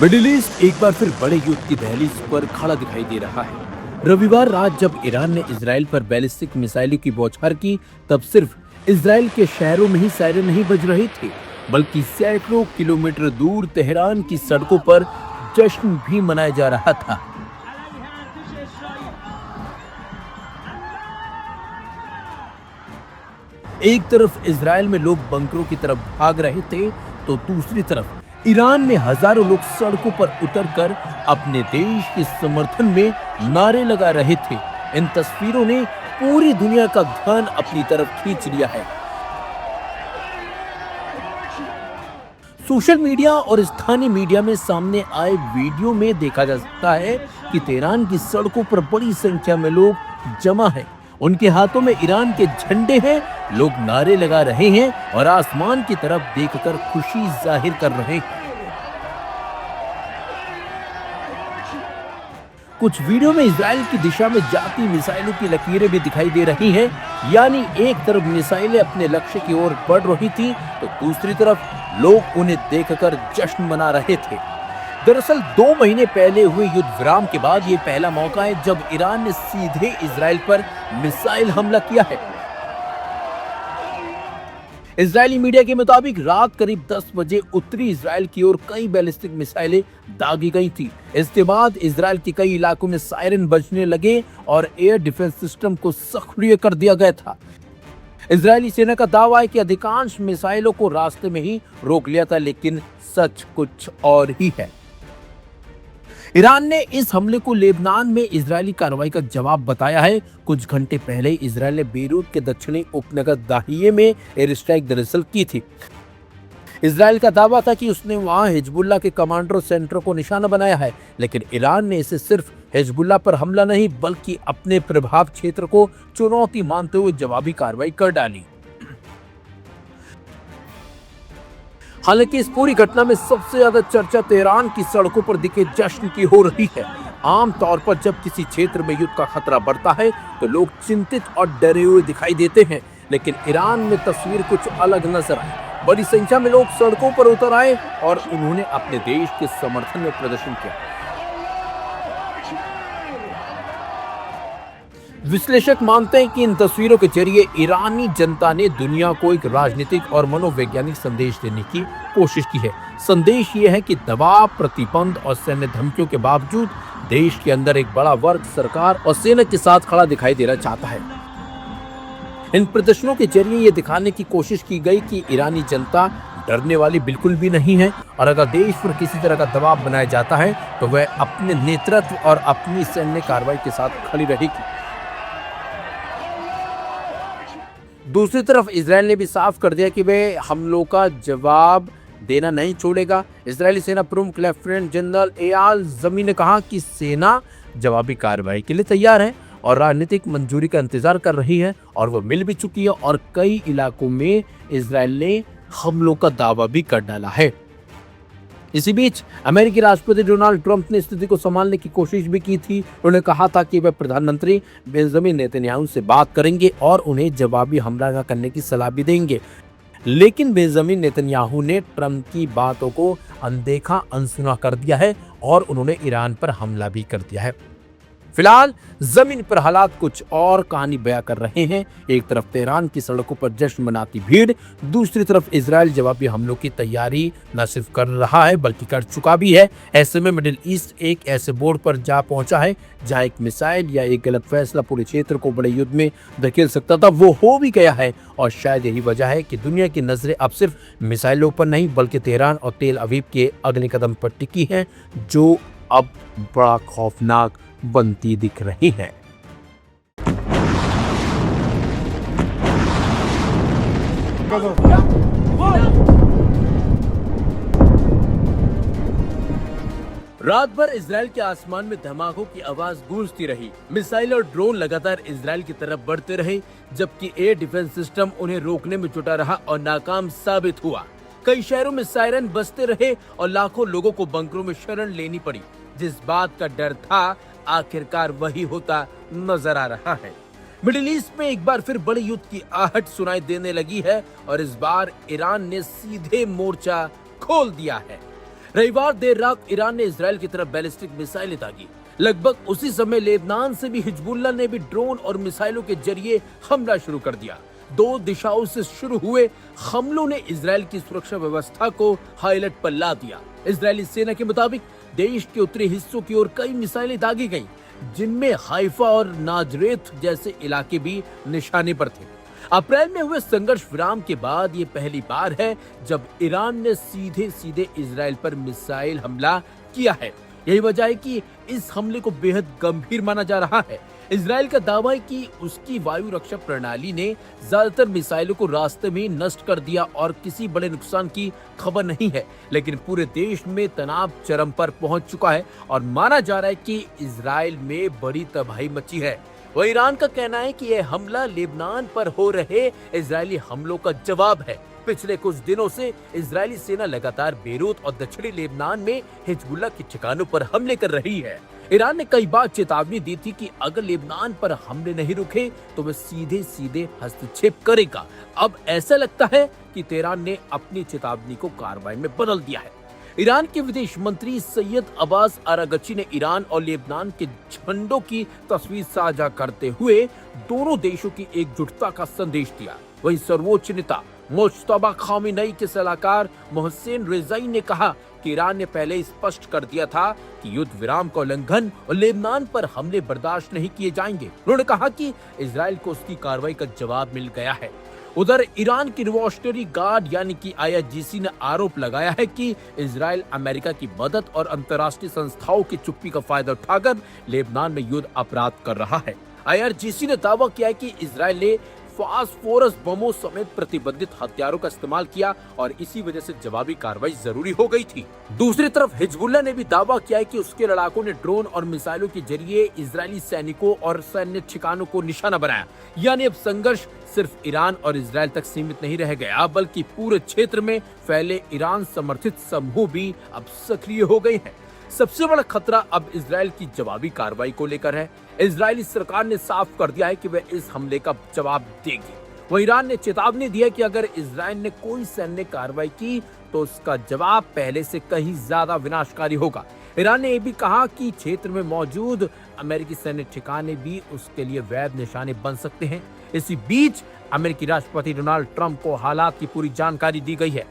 Middle east एक बार फिर बड़े युद्ध की दहलीज पर खड़ा दिखाई दे रहा है। रविवार रात जब ईरान ने इजराइल पर बैलिस्टिक मिसाइलों की बौछार की, तब सिर्फ इजराइल के शहरों में ही सायरन नहीं बज रहे थे, बल्कि सैकड़ों किलोमीटर दूर तेहरान की सड़कों पर जश्न भी मनाया जा रहा था। एक तरफ इजराइल में लोग बंकरों की तरफ भाग रहे थे, तो दूसरी तरफ ईरान में हजारों लोग सड़कों पर उतरकर अपने देश के समर्थन में नारे लगा रहे थे। इन तस्वीरों ने पूरी दुनिया का ध्यान अपनी तरफ खींच लिया है। सोशल मीडिया और स्थानीय मीडिया में सामने आए वीडियो में देखा जा सकता है कि तेहरान की सड़कों पर बड़ी संख्या में लोग जमा हैं। उनके हाथों में ईरान के झंडे हैं, लोग नारे लगा रहे हैं और आसमान की तरफ देखकर खुशी जाहिर कर रहे हैं। कुछ वीडियो में इजराइल की दिशा में जाती मिसाइलों की लकीरें भी दिखाई दे रही हैं, यानी एक तरफ मिसाइलें अपने लक्ष्य की ओर बढ़ रही थी, तो दूसरी तरफ लोग उन्हें देखकर जश्न मना रहे थे। दरअसल 2 महीने पहले हुए युद्ध विराम के बाद ये पहला मौका है जब ईरान ने सीधे इजराइल पर मिसाइल हमला किया है। इजरायली मीडिया के मुताबिक रात करीब 10 बजे उत्तरी इजराइल की ओर कई बैलिस्टिक मिसाइलें दागी गई थी। इसके बाद इजराइल के कई इलाकों में सायरन बजने लगे और एयर डिफेंस सिस्टम को सक्रिय कर दिया गया था। इजरायली सेना का दावा है कि अधिकांश मिसाइलों को रास्ते में ही रोक लिया था, लेकिन सच कुछ और ही है। ईरान ने इस हमले को लेबनान में इजरायली कार्रवाई का जवाब बताया है। कुछ घंटे पहले इजरायल ने बेरूत के दक्षिणी उपनगर दाहिए में एयर स्ट्राइक दरअसल की थी। इजरायल का दावा था कि उसने वहां हिजबुल्लाह के कमांडर सेंटर को निशाना बनाया है, लेकिन ईरान ने इसे सिर्फ हिजबुल्लाह पर हमला नहीं बल्कि अपने प्रभाव क्षेत्र को चुनौती मानते हुए जवाबी कार्रवाई कर डाली। हालांकि इस पूरी घटना में सबसे ज्यादा चर्चा तेहरान की सड़कों पर दिखे जश्न की हो रही है। आमतौर पर जब किसी क्षेत्र में युद्ध का खतरा बढ़ता है तो लोग चिंतित और डरे हुए दिखाई देते हैं, लेकिन ईरान में तस्वीर कुछ अलग नजर आई। बड़ी संख्या में लोग सड़कों पर उतर आए और उन्होंने अपने देश के समर्थन में प्रदर्शन किया। विश्लेषक मानते हैं कि इन तस्वीरों के जरिए ईरानी जनता ने दुनिया को एक राजनीतिक और मनोवैज्ञानिक संदेश देने की कोशिश की है। संदेश ये है कि दबाव, प्रतिबंध और सैन्य धमकियों के बावजूद देश के अंदर एक बड़ा वर्ग सरकार और सेना के साथ खड़ा दिखाई देना चाहता है। इन प्रदर्शनों के जरिए ये दिखाने की कोशिश की गई कि ईरानी जनता डरने वाली बिल्कुल भी नहीं है और अगर देश पर किसी तरह का दबाव बनाया जाता है तो वह अपने नेतृत्व और अपनी सैन्य कार्रवाई के साथ खड़ी रहेगी। दूसरी तरफ इजरायल ने भी साफ कर दिया कि वह हमलों का जवाब देना नहीं छोड़ेगा। इजरायली सेना प्रमुख लेफ्टिनेंट जनरल एयाल ज़मी ने कहा कि सेना जवाबी कार्रवाई के लिए तैयार है और राजनीतिक मंजूरी का इंतजार कर रही है और वो मिल भी चुकी है और कई इलाकों में इजरायल ने हमलों का दावा भी कर डाला है। इसी बीच अमेरिकी राष्ट्रपति डोनाल्ड ट्रंप ने स्थिति को संभालने की कोशिश भी की थी। उन्होंने कहा था कि वह प्रधानमंत्री बेंजामिन नेतन्याहू से बात करेंगे और उन्हें जवाबी हमला न करने की सलाह भी देंगे, लेकिन बेंजामिन नेतन्याहू ने ट्रंप की बातों को अनदेखा अनसुना कर दिया है और उन्होंने ईरान पर हमला भी कर दिया है। फिलहाल जमीन पर हालात कुछ और कहानी बयां कर रहे हैं। एक तरफ तेहरान की सड़कों पर जश्न मनाती भीड़, दूसरी तरफ इजराइल जवाबी हमलों की तैयारी न सिर्फ कर रहा है बल्कि कर चुका भी है। ऐसे में मिडिल ईस्ट एक ऐसे बोर्ड पर जा पहुंचा है जहां एक मिसाइल या एक गलत फैसला पूरे क्षेत्र को बड़े युद्ध में धकेल सकता था। वो हो भी गया है और शायद यही वजह है कि दुनिया की नजरें अब सिर्फ मिसाइलों पर नहीं बल्कि तेहरान और तेल अवीव के अगले कदम पर टिकी है, जो अब बड़ा खौफनाक बनती दिख रही है। रात भर इजराइल के आसमान में धमाकों की आवाज गूंजती रही। मिसाइल और ड्रोन लगातार इजराइल की तरफ बढ़ते रहे, जबकि एयर डिफेंस सिस्टम उन्हें रोकने में जुटा रहा और नाकाम साबित हुआ। कई शहरों में सायरन बजते रहे और लाखों लोगों को बंकरों में शरण लेनी पड़ी। जिस बात का डर था, आखिरकार वही होता नजर आ रहा है। मिडिल ईस्ट में एक बार फिर बड़े युद्ध की आहट सुनाई देने लगी है और इस बार ईरान ने सीधे मोर्चा खोल दिया है। रविवार देर रात ईरान ने इजराइल की तरफ बैलिस्टिक मिसाइलें दागी। लगभग उसी समय लेबनान से भी हिजबुल्लाह ने भी ड्रोन और मिसाइलों के जरिए हमला शुरू कर दिया। दो दिशाओं से शुरू हुए हमलों ने इजराइल की सुरक्षा व्यवस्था को हाई अलर्ट पर ला दिया। इजरायली सेना के मुताबिक देश के उत्तरी हिस्सों की ओर कई मिसाइलें दागी गईं, जिनमें हाइफा और नाजरेथ जैसे इलाके भी निशाने पर थे। अप्रैल में हुए संघर्ष विराम के बाद ये पहली बार है जब ईरान ने सीधे सीधे इजराइल पर मिसाइल हमला किया है। यही वजह है कि इस हमले को बेहद गंभीर माना जा रहा है। इजराइल का दावा है कि उसकी वायु रक्षा प्रणाली ने ज्यादातर मिसाइलों को रास्ते में नष्ट कर दिया और किसी बड़े नुकसान की खबर नहीं है, लेकिन पूरे देश में तनाव चरम पर पहुंच चुका है और माना जा रहा है कि इजराइल में बड़ी तबाही मची है। वह ईरान का कहना है कि यह हमला लेबनान पर हो रहे इजरायली हमलों का जवाब है। पिछले कुछ दिनों से इजरायली सेना लगातार बेरूत और दक्षिणी लेबनान में हिजबुल्लाह के ठिकानों पर हमले कर रही है। ईरान ने कई बार चेतावनी दी थी कि अगर लेबनान पर हमले नहीं रुके तो वह सीधे सीधे हस्तक्षेप करेगा। अब ऐसा लगता है कि तेहरान ने अपनी चेतावनी को कार्रवाई में बदल दिया है। ईरान के विदेश मंत्री सैयद अब्बास अरागची ने ईरान और लेबनान के झंडों की तस्वीर साझा करते हुए दोनों देशों की एकजुटता का संदेश दिया। वहीं सर्वोच्च नेता मुज्तबा खामेनेई के सलाहकार मोहसिन रेजाई ने कहा कि ईरान ने पहले ही स्पष्ट कर दिया था कि युद्ध विराम का उल्लंघन और लेबनान पर हमले बर्दाश्त नहीं किए जाएंगे। उन्होंने कहा कि इजराइल को उसकी कार्रवाई का जवाब मिल गया है। उधर ईरान की रिवॉल्यूशनरी गार्ड यानी कि IRGC ने आरोप लगाया है कि इजराइल अमेरिका की मदद और अंतर्राष्ट्रीय संस्थाओं की चुप्पी का फायदा उठाकर लेबनान में युद्ध अपराध कर रहा है। IRGC ने दावा किया है कि इजराइल ने फास्फोरस बमों समेत प्रतिबंधित हथियारों का इस्तेमाल किया और इसी वजह से जवाबी कार्रवाई जरूरी हो गई थी। दूसरी तरफ हिजबुल्लाह ने भी दावा किया है कि उसके लड़ाकों ने ड्रोन और मिसाइलों के जरिए इजरायली सैनिकों और सैन्य ठिकानों को निशाना बनाया। यानी अब संघर्ष सिर्फ ईरान और इजराइल तक सीमित नहीं रह गया, बल्कि पूरे क्षेत्र में फैले ईरान समर्थित समूह भी अब सक्रिय हो गए हैं। सबसे बड़ा खतरा अब इजराइल की जवाबी कार्रवाई को लेकर है। इजरायली सरकार ने साफ कर दिया है कि वह इस हमले का जवाब देगी। वहीं ईरान ने चेतावनी दी है कि अगर इजराइल ने कोई सैन्य कार्रवाई की तो उसका जवाब पहले से कहीं ज्यादा विनाशकारी होगा। ईरान ने यह भी कहा कि क्षेत्र में मौजूद अमेरिकी सैन्य ठिकाने भी उसके लिए वैध निशाने बन सकते हैं। इसी बीच अमेरिकी राष्ट्रपति डोनाल्ड ट्रंप को हालात की पूरी जानकारी दी गई है।